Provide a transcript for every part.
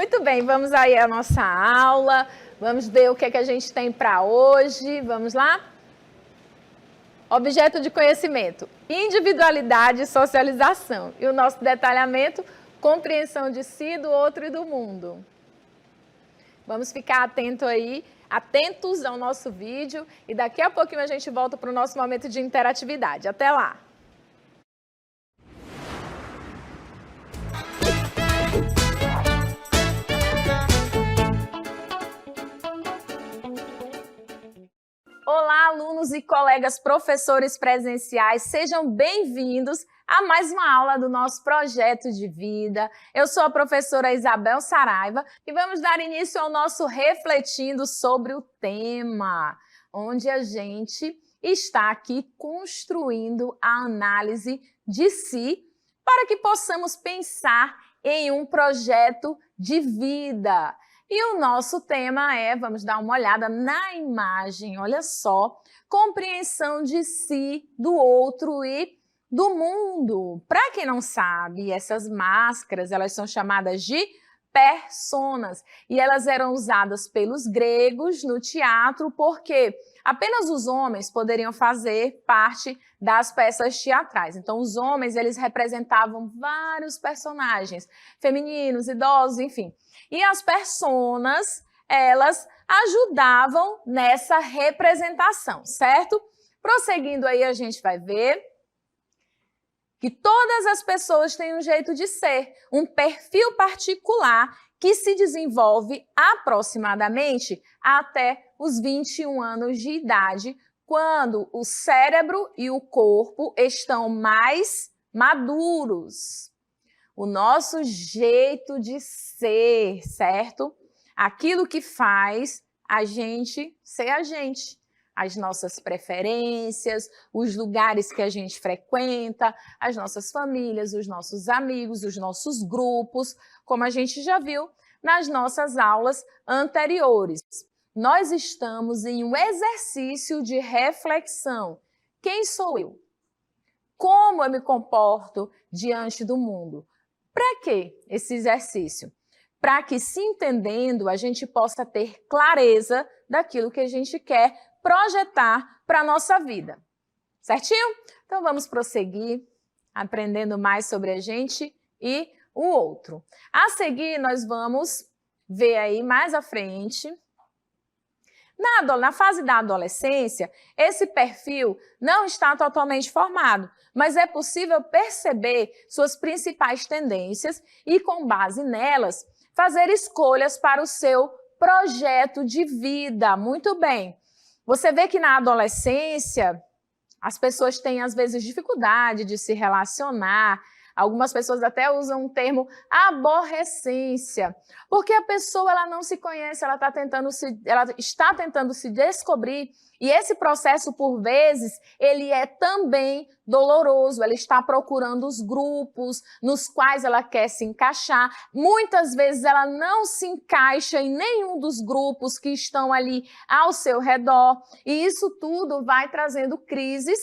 Muito bem, vamos aí à nossa aula, vamos ver o que é que a gente tem para hoje, vamos lá? Objeto de conhecimento, individualidade e socialização. E o nosso detalhamento, compreensão de si, do outro e do mundo. Vamos ficar atentos ao nosso vídeo e daqui a pouquinho a gente volta para o nosso momento de interatividade. Até lá! Olá, alunos e colegas professores presenciais, sejam bem-vindos a mais uma aula do nosso projeto de vida. Eu sou a professora Isabel Saraiva e vamos dar início ao nosso Refletindo sobre o Tema, onde a gente está aqui construindo a análise de si para que possamos pensar em um projeto de vida. E o nosso tema vamos dar uma olhada na imagem, olha só, compreensão de si, do outro e do mundo. Para quem não sabe, essas máscaras, elas são chamadas de personas e elas eram usadas pelos gregos no teatro porque apenas os homens poderiam fazer parte das peças teatrais. Então, os homens, eles representavam vários personagens, femininos, idosos, enfim. E as personas, elas ajudavam nessa representação, certo? Prosseguindo aí, a gente vai ver que todas as pessoas têm um jeito de ser, um perfil particular que se desenvolve aproximadamente até os 21 anos de idade, quando o cérebro e o corpo estão mais maduros. O nosso jeito de ser, certo? Aquilo que faz a gente ser a gente. As nossas preferências, os lugares que a gente frequenta, as nossas famílias, os nossos amigos, os nossos grupos, como a gente já viu nas nossas aulas anteriores. Nós estamos em um exercício de reflexão. Quem sou eu? Como eu me comporto diante do mundo? Para que esse exercício? Para que, se entendendo, a gente possa ter clareza daquilo que a gente quer projetar para a nossa vida. Certinho? Então vamos prosseguir aprendendo mais sobre a gente e o outro. A seguir, nós vamos ver aí mais à frente. Na fase da adolescência, esse perfil não está totalmente formado, mas é possível perceber suas principais tendências e, com base nelas, fazer escolhas para o seu projeto de vida. Muito bem. Você vê que na adolescência, as pessoas têm, às vezes, dificuldade de se relacionar. Algumas pessoas até usam o termo aborrecência, porque a pessoa ela não se conhece, ela está tentando se descobrir, e esse processo, por vezes, ele é também doloroso. Ela está procurando os grupos nos quais ela quer se encaixar. Muitas vezes ela não se encaixa em nenhum dos grupos que estão ali ao seu redor, e isso tudo vai trazendo crises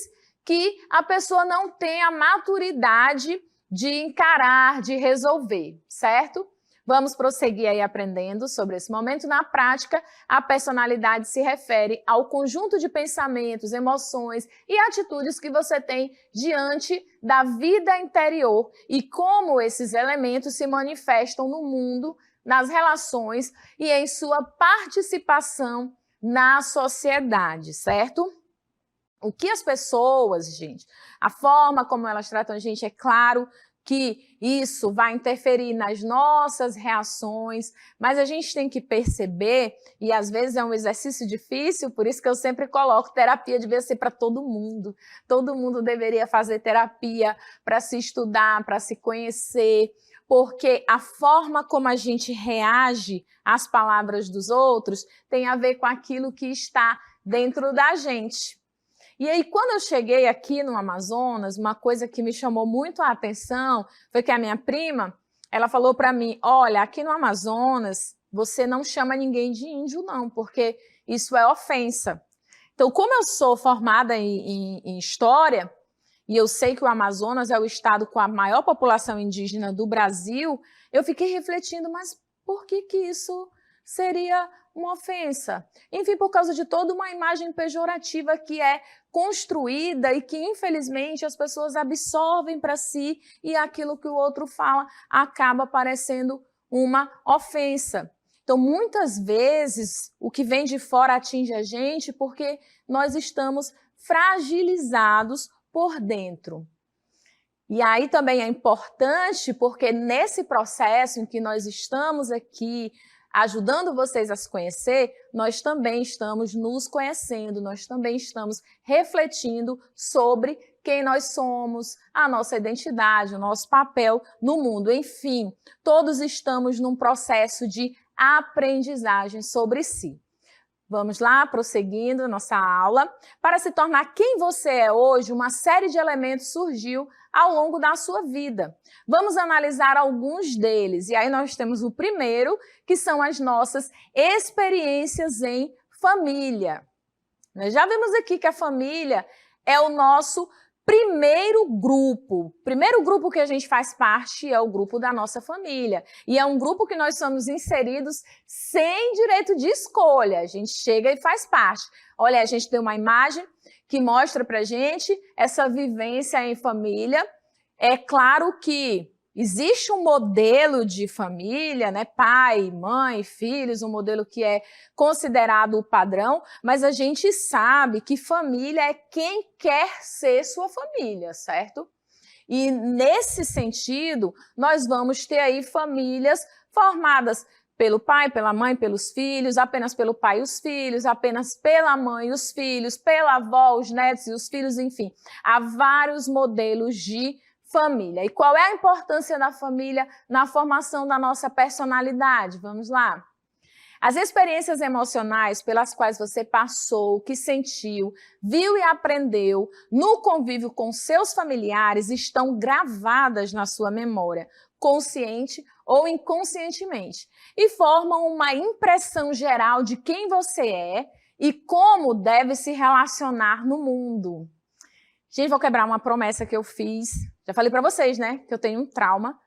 que a pessoa não tem a maturidade de encarar, de resolver, certo? Vamos prosseguir aí aprendendo sobre esse momento. Na prática, a personalidade se refere ao conjunto de pensamentos, emoções e atitudes que você tem diante da vida interior e como esses elementos se manifestam no mundo, nas relações e em sua participação na sociedade, certo? O que as pessoas, gente, a forma como elas tratam a gente, é claro que isso vai interferir nas nossas reações, mas a gente tem que perceber, e às vezes é um exercício difícil, por isso que eu sempre coloco, terapia devia ser para todo mundo. Todo mundo deveria fazer terapia para se estudar, para se conhecer, porque a forma como a gente reage às palavras dos outros tem a ver com aquilo que está dentro da gente. E aí, quando eu cheguei aqui no Amazonas, uma coisa que me chamou muito a atenção foi que a minha prima, ela falou para mim, olha, aqui no Amazonas, você não chama ninguém de índio não, porque isso é ofensa. Então, como eu sou formada em História, e eu sei que o Amazonas é o estado com a maior população indígena do Brasil, eu fiquei refletindo, mas Por que que isso seria uma ofensa? Enfim, por causa de toda uma imagem pejorativa que é construída e que, infelizmente, as pessoas absorvem para si e aquilo que o outro fala acaba parecendo uma ofensa. Então, muitas vezes, o que vem de fora atinge a gente porque nós estamos fragilizados por dentro. E aí também é importante porque nesse processo em que nós estamos aqui ajudando vocês a se conhecer, nós também estamos nos conhecendo, nós também estamos refletindo sobre quem nós somos, a nossa identidade, o nosso papel no mundo. Enfim, todos estamos num processo de aprendizagem sobre si. Vamos lá, prosseguindo nossa aula. Para se tornar quem você é hoje, uma série de elementos surgiu ao longo da sua vida. Vamos analisar alguns deles. E aí nós temos o primeiro, que são as nossas experiências em família. Nós já vimos aqui que a família é o nosso primeiro grupo. O primeiro grupo que a gente faz parte é o grupo da nossa família. E é um grupo que nós somos inseridos sem direito de escolha. A gente chega e faz parte. Olha, a gente tem uma imagem que mostra pra gente essa vivência em família. É claro que existe um modelo de família, né? Pai, mãe, filhos, um modelo que é considerado o padrão, mas a gente sabe que família é quem quer ser sua família, certo? E nesse sentido, nós vamos ter aí famílias formadas pelo pai, pela mãe, pelos filhos, apenas pelo pai e os filhos, apenas pela mãe e os filhos, pela avó, os netos e os filhos, enfim. Há vários modelos de família. E qual é a importância da família na formação da nossa personalidade? Vamos lá. As experiências emocionais pelas quais você passou, que sentiu, viu e aprendeu no convívio com seus familiares estão gravadas na sua memória, consciente ou inconscientemente, e formam uma impressão geral de quem você é e como deve se relacionar no mundo. Gente, vou quebrar uma promessa que eu fiz. Já falei para vocês, né, que eu tenho um trauma,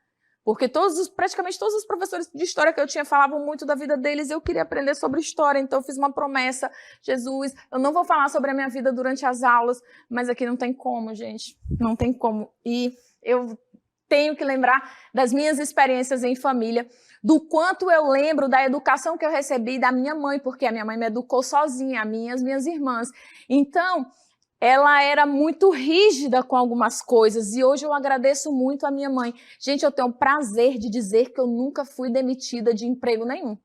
porque praticamente todos os professores de história que eu tinha falavam muito da vida deles e eu queria aprender sobre história, então eu fiz uma promessa. Jesus, eu não vou falar sobre a minha vida durante as aulas, mas aqui não tem como, gente, não tem como. E eu tenho que lembrar das minhas experiências em família, do quanto eu lembro da educação que eu recebi da minha mãe, porque a minha mãe me educou sozinha, a minha e as minhas irmãs. Então, ela era muito rígida com algumas coisas e hoje eu agradeço muito a minha mãe. Gente, eu tenho o prazer de dizer que eu nunca fui demitida de emprego nenhum.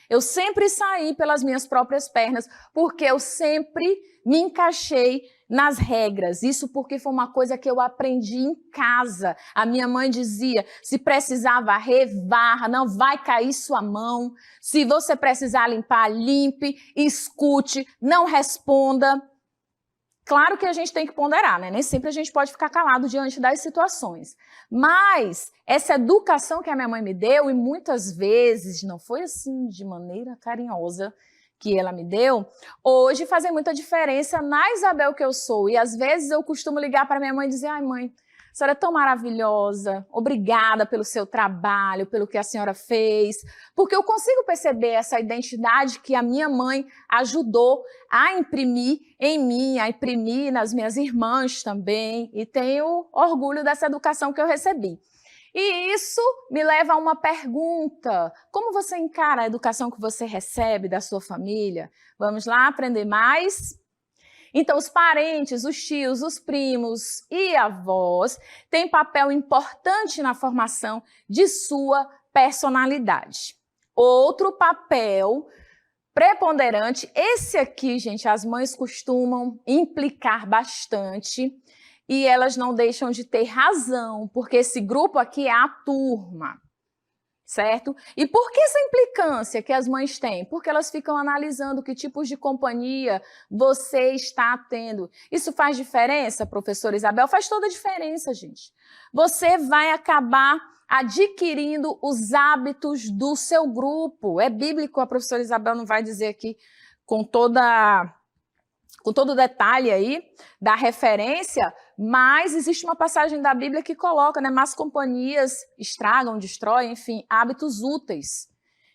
Eu sempre saí pelas minhas próprias pernas, porque eu sempre me encaixei nas regras. Isso porque foi uma coisa que eu aprendi em casa. A minha mãe dizia, se precisar varrer, varra, não vai cair sua mão. Se você precisar limpar, limpe, escute, não responda. Claro que a gente tem que ponderar, né? Nem sempre a gente pode ficar calado diante das situações. Mas essa educação que a minha mãe me deu, e muitas vezes não foi assim de maneira carinhosa que ela me deu, hoje fazem muita diferença na Isabel que eu sou. E às vezes eu costumo ligar para minha mãe e dizer, ai mãe, a senhora é tão maravilhosa, obrigada pelo seu trabalho, pelo que a senhora fez, porque eu consigo perceber essa identidade que a minha mãe ajudou a imprimir em mim, a imprimir nas minhas irmãs também, e tenho orgulho dessa educação que eu recebi. E isso me leva a uma pergunta, como você encara a educação que você recebe da sua família? Vamos lá aprender mais? Então, os parentes, os tios, os primos e avós têm papel importante na formação de sua personalidade. Outro papel preponderante, esse aqui, gente, as mães costumam implicar bastante e elas não deixam de ter razão, porque esse grupo aqui é a turma. Certo? E por que essa implicância que as mães têm? Porque elas ficam analisando que tipos de companhia você está tendo. Isso faz diferença, professora Isabel? Faz toda a diferença, gente. Você vai acabar adquirindo os hábitos do seu grupo. É bíblico, a professora Isabel não vai dizer aqui com todo o detalhe aí da referência, mas existe uma passagem da Bíblia que coloca, né, más companhias estragam, destroem, enfim, hábitos úteis.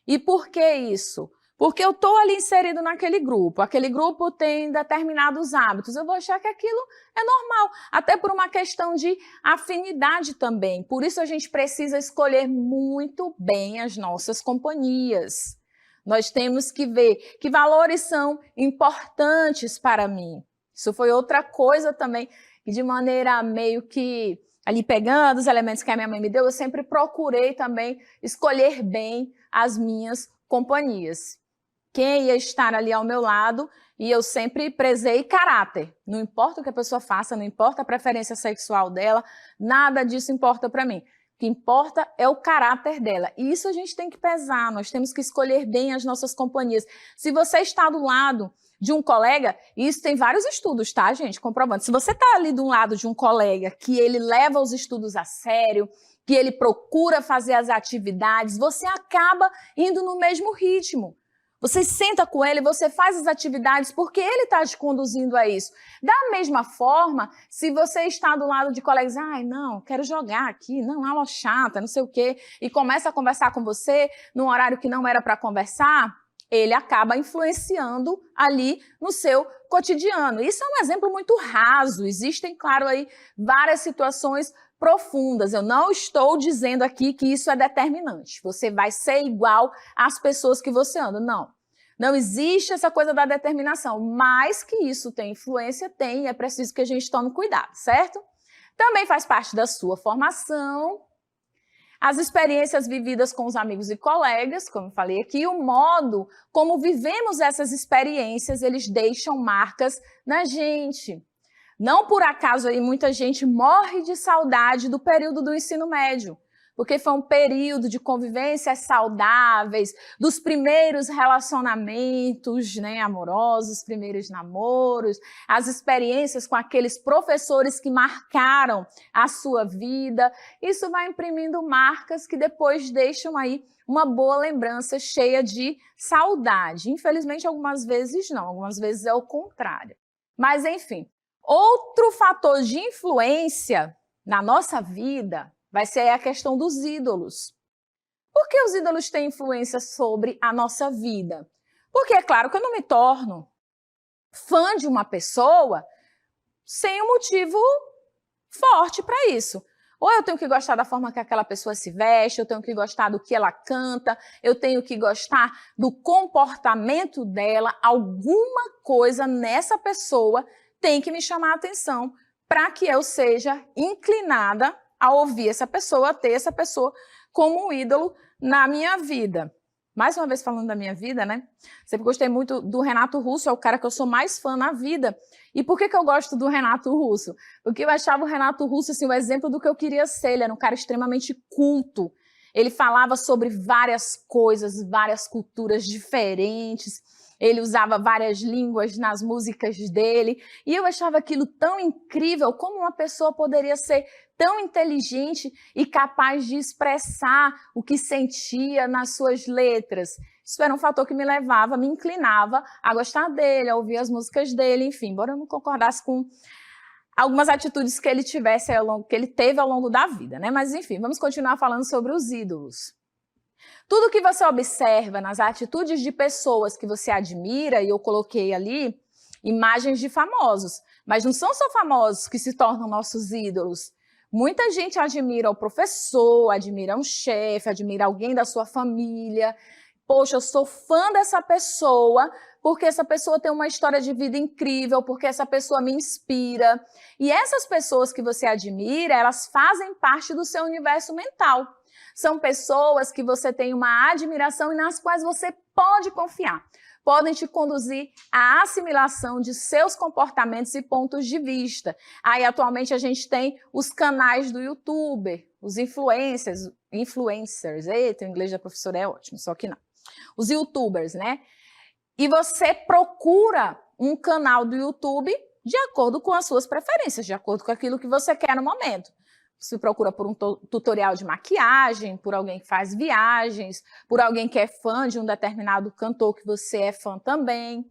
E por que isso? Porque eu estou ali inserido naquele grupo, aquele grupo tem determinados hábitos, eu vou achar que aquilo é normal, até por uma questão de afinidade também. Por isso a gente precisa escolher muito bem as nossas companhias. Nós temos que ver que valores são importantes para mim. Isso foi outra coisa também, que de maneira meio que ali pegando os elementos que a minha mãe me deu, eu sempre procurei também escolher bem as minhas companhias. Quem ia estar ali ao meu lado, e eu sempre prezei caráter. Não importa o que a pessoa faça, não importa a preferência sexual dela, nada disso importa para mim. O que importa é o caráter dela. E isso a gente tem que pesar, nós temos que escolher bem as nossas companhias. Se você está do lado de um colega, e isso tem vários estudos, tá, gente, comprovando. Se você está ali do lado de um colega que ele leva os estudos a sério, que ele procura fazer as atividades, você acaba indo no mesmo ritmo. Você senta com ele, você faz as atividades porque ele está te conduzindo a isso. Da mesma forma, se você está do lado de colegas, ai, não, quero jogar aqui, não, aula chata, não sei o quê, e começa a conversar com você num horário que não era para conversar, ele acaba influenciando ali no seu cotidiano. Isso é um exemplo muito raso, existem, claro, aí várias situações profundas. Eu não estou dizendo aqui que isso é determinante. Você vai ser igual às pessoas que você anda. Não. Não existe essa coisa da determinação. Mas que isso tem influência, tem. E é preciso que a gente tome cuidado, certo? Também faz parte da sua formação. As experiências vividas com os amigos e colegas, como eu falei aqui, o modo como vivemos essas experiências, eles deixam marcas na gente. Não por acaso aí muita gente morre de saudade do período do ensino médio, porque foi um período de convivências saudáveis, dos primeiros relacionamentos, né, amorosos, primeiros namoros, as experiências com aqueles professores que marcaram a sua vida. Isso vai imprimindo marcas que depois deixam aí uma boa lembrança cheia de saudade. Infelizmente, algumas vezes não, algumas vezes é o contrário. Mas, enfim. Outro fator de influência na nossa vida vai ser a questão dos ídolos. Por que os ídolos têm influência sobre a nossa vida? Porque é claro que eu não me torno fã de uma pessoa sem um motivo forte para isso. Ou eu tenho que gostar da forma que aquela pessoa se veste, eu tenho que gostar do que ela canta, eu tenho que gostar do comportamento dela, alguma coisa nessa pessoa tem que me chamar a atenção para que eu seja inclinada a ouvir essa pessoa, a ter essa pessoa como um ídolo na minha vida. Mais uma vez falando da minha vida, né? Sempre gostei muito do Renato Russo, é o cara que eu sou mais fã na vida. E por que eu gosto do Renato Russo? Porque eu achava o Renato Russo assim, o exemplo do que eu queria ser. Ele era um cara extremamente culto. Ele falava sobre várias coisas, várias culturas diferentes. Ele usava várias línguas nas músicas dele. E eu achava aquilo tão incrível, como uma pessoa poderia ser tão inteligente e capaz de expressar o que sentia nas suas letras. Isso era um fator que me levava, me inclinava a gostar dele, a ouvir as músicas dele, enfim, embora eu não concordasse com algumas atitudes que ele tivesse que ele teve ao longo da vida, né? Mas enfim, vamos continuar falando sobre os ídolos. Tudo que você observa nas atitudes de pessoas que você admira, e eu coloquei ali imagens de famosos, mas não são só famosos que se tornam nossos ídolos. Muita gente admira o professor, admira um chefe, admira alguém da sua família. Poxa, eu sou fã dessa pessoa porque essa pessoa tem uma história de vida incrível, porque essa pessoa me inspira. E essas pessoas que você admira, elas fazem parte do seu universo mental. São pessoas que você tem uma admiração e nas quais você pode confiar. Podem te conduzir à assimilação de seus comportamentos e pontos de vista. Aí, atualmente, a gente tem os canais do YouTube, os influencers. Eita, o inglês da professora é ótimo, só que não. Os YouTubers, né? E você procura um canal do YouTube de acordo com as suas preferências, de acordo com aquilo que você quer no momento. Você procura por um tutorial de maquiagem, por alguém que faz viagens, por alguém que é fã de um determinado cantor que você é fã também.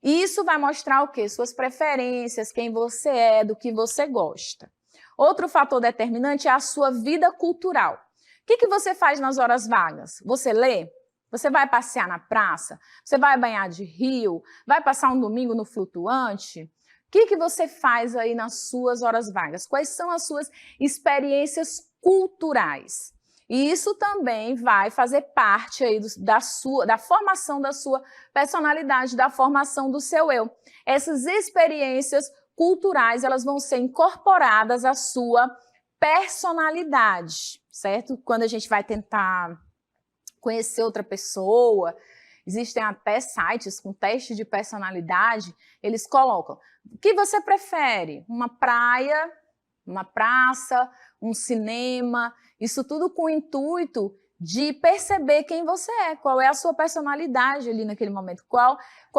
Isso vai mostrar o quê? Suas preferências, quem você é, do que você gosta. Outro fator determinante é a sua vida cultural. O que você faz nas horas vagas? Você lê? Você vai passear na praça? Você vai banhar de rio? Vai passar um domingo no flutuante? O que você faz aí nas suas horas vagas? Quais são as suas experiências culturais? E isso também vai fazer parte aí da formação da sua personalidade, da formação do seu eu. Essas experiências culturais, elas vão ser incorporadas à sua personalidade, certo? Quando a gente vai tentar conhecer outra pessoa, existem até sites com teste de personalidade, eles colocam: o que você prefere? Uma praia, uma praça, um cinema? Isso tudo com o intuito de perceber quem você é, qual é a sua personalidade ali naquele momento, qual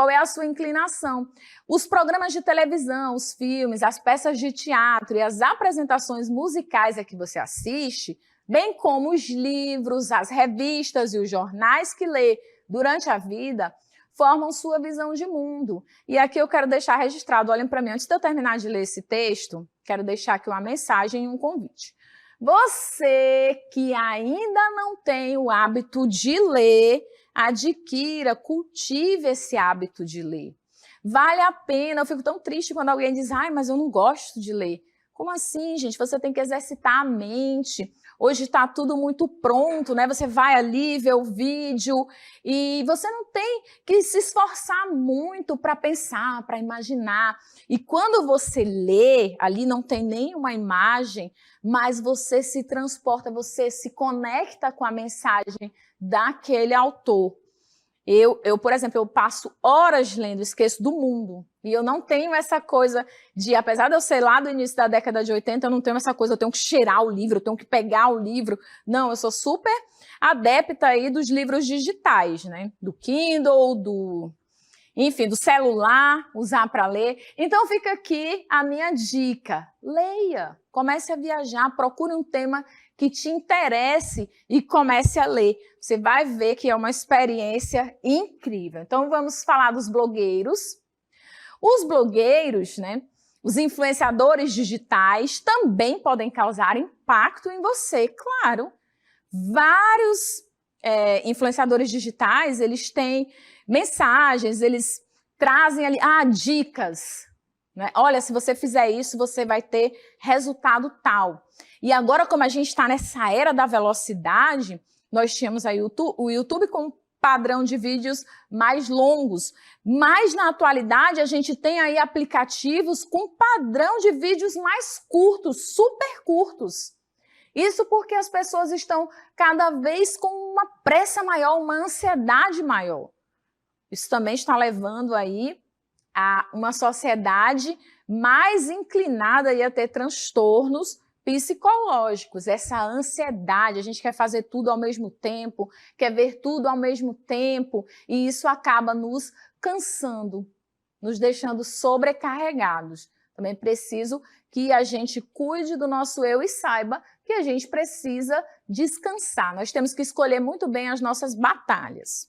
é a sua inclinação. Os programas de televisão, os filmes, as peças de teatro e as apresentações musicais a que você assiste, bem como os livros, as revistas e os jornais que lê durante a vida, formam sua visão de mundo. E aqui eu quero deixar registrado, olhem para mim, antes de eu terminar de ler esse texto, quero deixar aqui uma mensagem e um convite. Você que ainda não tem o hábito de ler, adquira, cultive esse hábito de ler. Vale a pena, eu fico tão triste quando alguém diz: ai, mas eu não gosto de ler. Como assim, gente? Você tem que exercitar a mente. Hoje está tudo muito pronto, né? Você vai ali, vê o vídeo e você não tem que se esforçar muito para pensar, para imaginar. E quando você lê, ali não tem nenhuma imagem, mas você se transporta, você se conecta com a mensagem daquele autor. Por exemplo, eu passo horas lendo, esqueço do mundo. E eu não tenho essa coisa de, apesar de eu ser lá do início da década de 80, eu não tenho essa coisa, eu tenho que cheirar o livro, eu tenho que pegar o livro. Não, eu sou super adepta aí dos livros digitais, né? Do Kindle, enfim, do celular, usar para ler. Então fica aqui a minha dica: leia, comece a viajar, procure um tema que te interesse e comece a ler. Você vai ver que é uma experiência incrível. Então vamos falar dos blogueiros. Os blogueiros, né, os influenciadores digitais também podem causar impacto em você, claro. Vários influenciadores digitais, eles têm mensagens, eles trazem ali dicas. Né? Olha, se você fizer isso, você vai ter resultado tal. E agora, como a gente está nessa era da velocidade, nós tínhamos aí o YouTube com padrão de vídeos mais longos, mas na atualidade a gente tem aí aplicativos com padrão de vídeos mais curtos, super curtos. Isso porque as pessoas estão cada vez com uma pressa maior, uma ansiedade maior. Isso também está levando aí a uma sociedade mais inclinada a ter transtornos psicológicos, essa ansiedade, a gente quer fazer tudo ao mesmo tempo, quer ver tudo ao mesmo tempo, e isso acaba nos cansando, nos deixando sobrecarregados. Também preciso que a gente cuide do nosso eu e saiba que a gente precisa descansar. Nós temos que escolher muito bem as nossas batalhas.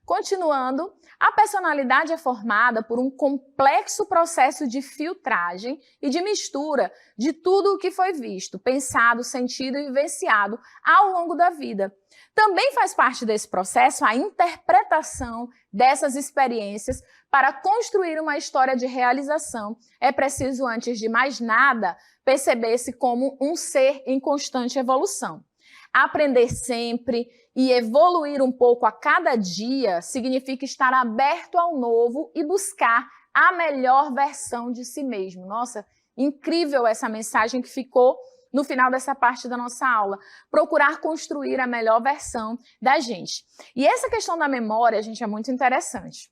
Continuando, a personalidade é formada por um complexo processo de filtragem e de mistura de tudo o que foi visto, pensado, sentido e vivenciado ao longo da vida. Também faz parte desse processo a interpretação dessas experiências para construir uma história de realização. É preciso, antes de mais nada, perceber-se como um ser em constante evolução. Aprender sempre e evoluir um pouco a cada dia significa estar aberto ao novo e buscar a melhor versão de si mesmo. Nossa, incrível essa mensagem que ficou no final dessa parte da nossa aula. Procurar construir a melhor versão da gente. E essa questão da memória, gente, é muito interessante.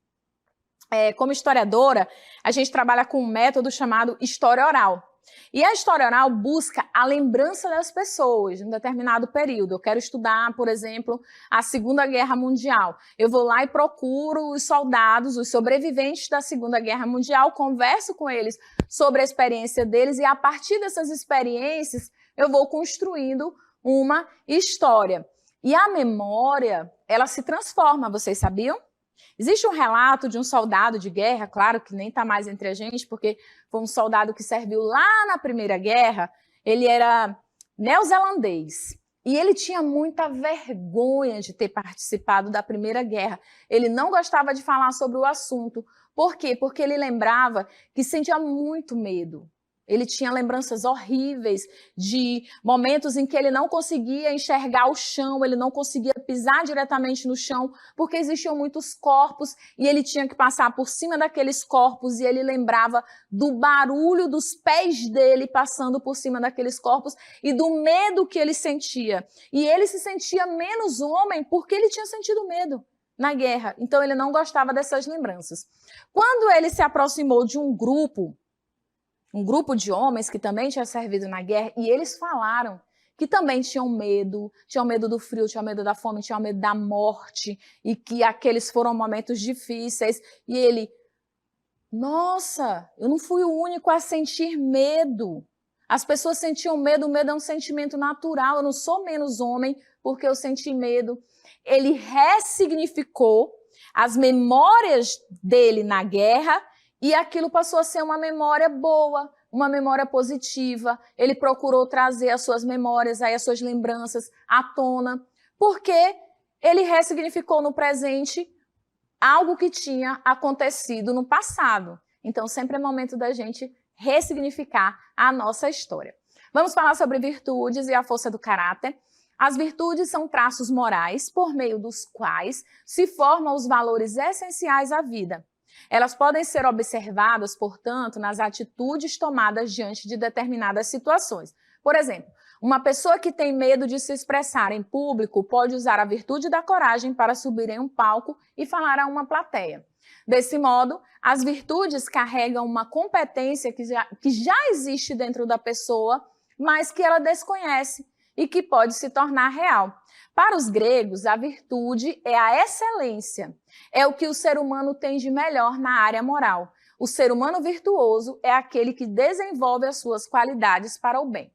Como historiadora, a gente trabalha com um método chamado história oral. E a história oral busca a lembrança das pessoas em um determinado período. Eu quero estudar, por exemplo, a Segunda Guerra Mundial. Eu vou lá e procuro os soldados, os sobreviventes da Segunda Guerra Mundial, converso com eles sobre a experiência deles e a partir dessas experiências eu vou construindo uma história. E a memória, ela se transforma, vocês sabiam? Existe um relato de um soldado de guerra, claro que nem está mais entre a gente, porque foi um soldado que serviu lá na Primeira Guerra, ele era neozelandês. E ele tinha muita vergonha de ter participado da Primeira Guerra. Ele não gostava de falar sobre o assunto. Por quê? Porque ele lembrava que sentia muito medo. Ele tinha lembranças horríveis de momentos em que ele não conseguia enxergar o chão, ele não conseguia pisar diretamente no chão, porque existiam muitos corpos e ele tinha que passar por cima daqueles corpos e ele lembrava do barulho dos pés dele passando por cima daqueles corpos e do medo que ele sentia. E ele se sentia menos homem porque ele tinha sentido medo na guerra. Então ele não gostava dessas lembranças. Quando ele se aproximou de um grupo de homens que também tinha servido na guerra, e eles falaram que também tinham medo do frio, tinham medo da fome, tinham medo da morte, e que aqueles foram momentos difíceis. E ele, nossa, eu não fui o único a sentir medo. As pessoas sentiam medo, o medo é um sentimento natural, eu não sou menos homem porque eu senti medo. Ele ressignificou as memórias dele na guerra, e aquilo passou a ser uma memória boa, uma memória positiva. Ele procurou trazer as suas memórias, as suas lembranças à tona, porque ele ressignificou no presente algo que tinha acontecido no passado. Então, sempre é momento da gente ressignificar a nossa história. Vamos falar sobre virtudes e a força do caráter. As virtudes são traços morais por meio dos quais se formam os valores essenciais à vida. Elas podem ser observadas, portanto, nas atitudes tomadas diante de determinadas situações. Por exemplo, uma pessoa que tem medo de se expressar em público pode usar a virtude da coragem para subir em um palco e falar a uma plateia. Desse modo, as virtudes carregam uma competência que já existe dentro da pessoa, mas que ela desconhece e que pode se tornar real. Para os gregos, a virtude é a excelência, é o que o ser humano tem de melhor na área moral. O ser humano virtuoso é aquele que desenvolve as suas qualidades para o bem.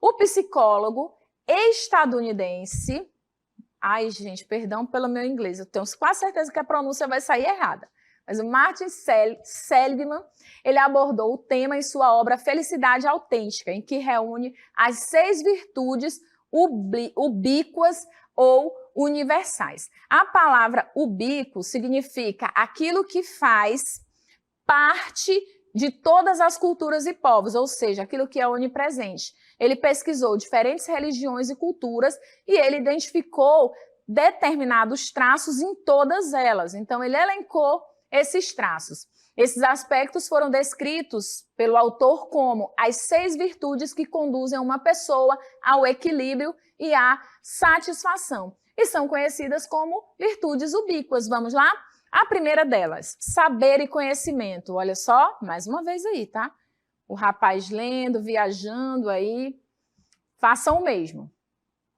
O psicólogo estadunidense, ai gente, perdão pelo meu inglês, eu tenho quase certeza que a pronúncia vai sair errada, mas o Martin Seligman, ele abordou o tema em sua obra Felicidade Autêntica, em que reúne as 6 virtudes ubíquas ou universais. A palavra ubíquo significa aquilo que faz parte de todas as culturas e povos, ou seja, aquilo que é onipresente. Ele pesquisou diferentes religiões e culturas e ele identificou determinados traços em todas elas. Então, ele elencou esses traços. Esses aspectos foram descritos pelo autor como as 6 virtudes que conduzem uma pessoa ao equilíbrio e à satisfação. E são conhecidas como virtudes ubíquas. Vamos lá? A primeira delas, saber e conhecimento. Olha só, mais uma vez aí, tá? O rapaz lendo, viajando aí. Façam o mesmo.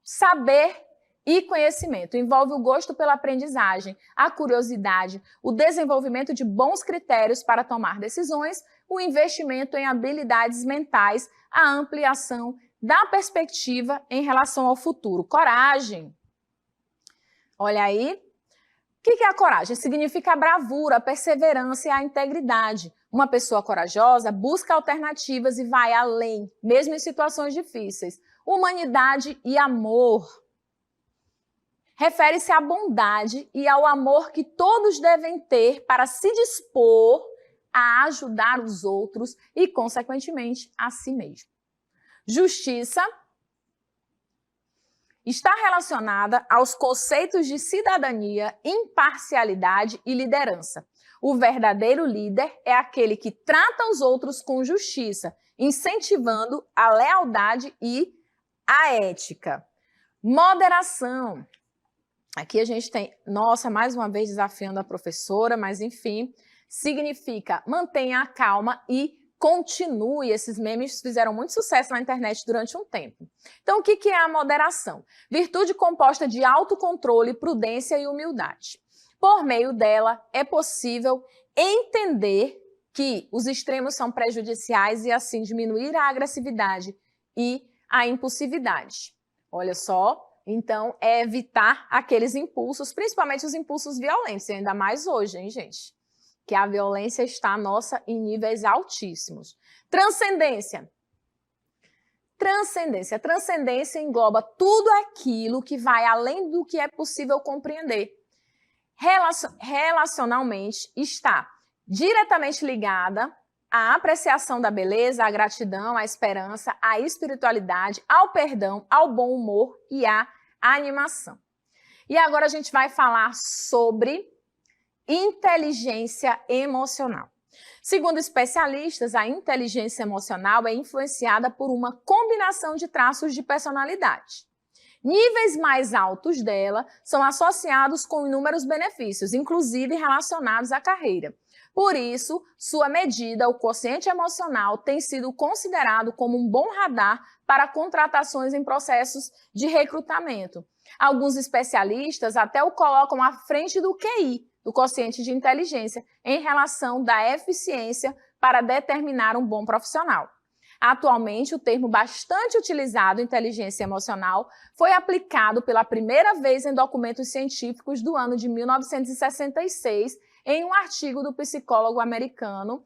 Saber e conhecimento envolve o gosto pela aprendizagem, a curiosidade, o desenvolvimento de bons critérios para tomar decisões, o investimento em habilidades mentais, a ampliação da perspectiva em relação ao futuro. Coragem. Olha aí. O que é a coragem? Significa a bravura, a perseverança e a integridade. Uma pessoa corajosa busca alternativas e vai além, mesmo em situações difíceis. Humanidade e amor. Refere-se à bondade e ao amor que todos devem ter para se dispor a ajudar os outros e, consequentemente, a si mesmo. Justiça está relacionada aos conceitos de cidadania, imparcialidade e liderança. O verdadeiro líder é aquele que trata os outros com justiça, incentivando a lealdade e a ética. Moderação. Aqui a gente tem, nossa, mais uma vez desafiando a professora, mas enfim, significa mantenha a calma e continue. Esses memes fizeram muito sucesso na internet durante um tempo. Então, o que é a moderação? Virtude composta de autocontrole, prudência e humildade. Por meio dela, é possível entender que os extremos são prejudiciais e assim diminuir a agressividade e a impulsividade. Olha só. Então, é evitar aqueles impulsos, principalmente os impulsos violentos, e ainda mais hoje, hein, gente? Que a violência está, nossa, em níveis altíssimos. Transcendência. Transcendência. Transcendência engloba tudo aquilo que vai além do que é possível compreender. Relacionalmente, está diretamente ligada à apreciação da beleza, à gratidão, à esperança, à espiritualidade, ao perdão, ao bom humor e à animação. E agora a gente vai falar sobre inteligência emocional. Segundo especialistas, a inteligência emocional é influenciada por uma combinação de traços de personalidade. Níveis mais altos dela são associados com inúmeros benefícios, inclusive relacionados à carreira. Por isso, sua medida, o quociente emocional, tem sido considerado como um bom radar para contratações em processos de recrutamento. Alguns especialistas até o colocam à frente do QI, do quociente de inteligência, em relação da eficiência para determinar um bom profissional. Atualmente, o termo bastante utilizado, inteligência emocional, foi aplicado pela primeira vez em documentos científicos do ano de 1966, em um artigo do psicólogo americano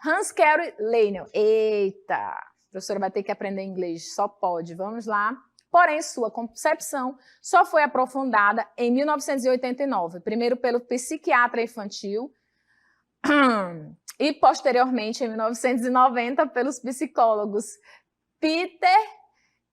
Hans Kelly Leinel. Eita, a professora vai ter que aprender inglês, só pode, vamos lá. Porém, sua concepção só foi aprofundada em 1989, primeiro pelo psiquiatra infantil e posteriormente, em 1990, pelos psicólogos Peter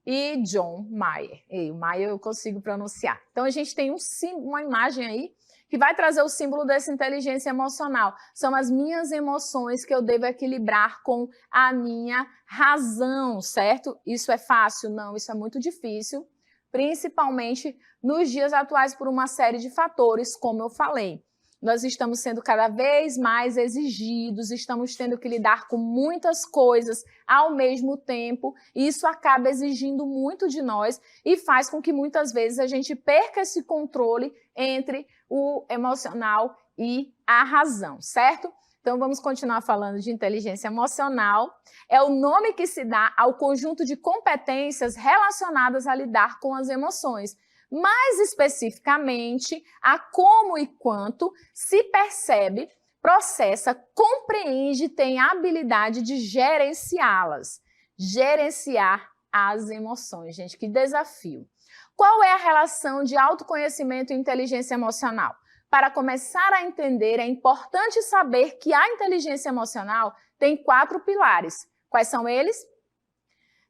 e John Mayer. E o Mayer eu consigo pronunciar. Então, a gente tem uma imagem aí que vai trazer o símbolo dessa inteligência emocional. São as minhas emoções que eu devo equilibrar com a minha razão, certo? Isso é fácil? Não, isso é muito difícil, principalmente nos dias atuais por uma série de fatores, como eu falei. Nós estamos sendo cada vez mais exigidos, estamos tendo que lidar com muitas coisas ao mesmo tempo, e isso acaba exigindo muito de nós e faz com que muitas vezes a gente perca esse controle entre o emocional e a razão, certo? Então vamos continuar falando de inteligência emocional. É o nome que se dá ao conjunto de competências relacionadas a lidar com as emoções. Mais especificamente, a como e quanto se percebe, processa, compreende e tem a habilidade de gerenciá-las. Gerenciar as emoções. Gente, que desafio. Qual é a relação de autoconhecimento e inteligência emocional? Para começar a entender, é importante saber que a inteligência emocional tem 4 pilares. Quais são eles?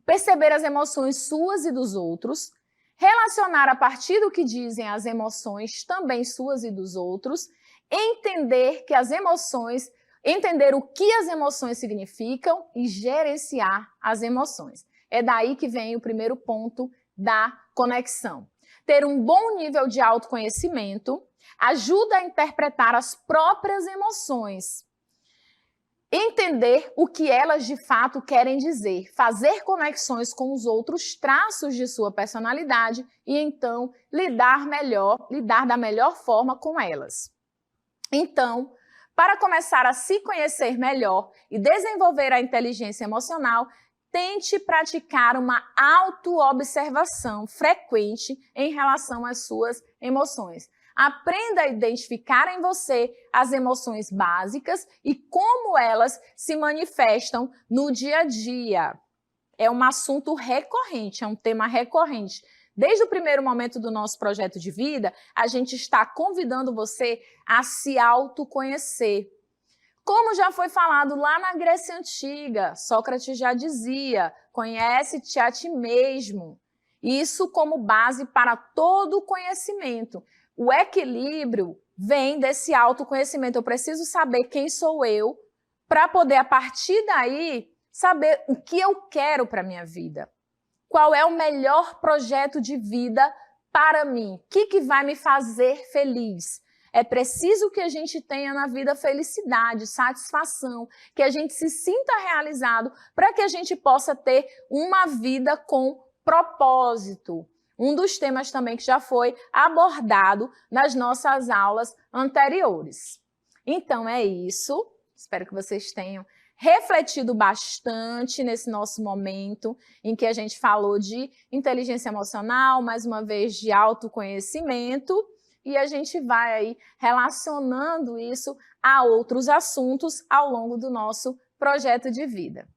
Perceber as emoções suas e dos outros, relacionar a partir do que dizem as emoções, também suas e dos outros, entender o que as emoções significam e gerenciar as emoções. É daí que vem o primeiro ponto da conexão. Ter um bom nível de autoconhecimento ajuda a interpretar as próprias emoções. Entender o que elas de fato querem dizer, fazer conexões com os outros traços de sua personalidade e então lidar da melhor forma com elas. Então, para começar a se conhecer melhor e desenvolver a inteligência emocional, tente praticar uma autoobservação frequente em relação às suas emoções. Aprenda a identificar em você as emoções básicas e como elas se manifestam no dia a dia. É um assunto recorrente, é um tema recorrente. Desde o primeiro momento do nosso projeto de vida, a gente está convidando você a se autoconhecer. Como já foi falado lá na Grécia Antiga, Sócrates já dizia, conhece-te a ti mesmo. Isso como base para todo o conhecimento. O equilíbrio vem desse autoconhecimento. Eu preciso saber quem sou eu para poder, a partir daí, saber o que eu quero para a minha vida. Qual é o melhor projeto de vida para mim? O que vai me fazer feliz? É preciso que a gente tenha na vida felicidade, satisfação, que a gente se sinta realizado para que a gente possa ter uma vida com propósito. Um dos temas também que já foi abordado nas nossas aulas anteriores. Então é isso. Espero que vocês tenham refletido bastante nesse nosso momento em que a gente falou de inteligência emocional, mais uma vez de autoconhecimento, e a gente vai aí relacionando isso a outros assuntos ao longo do nosso projeto de vida.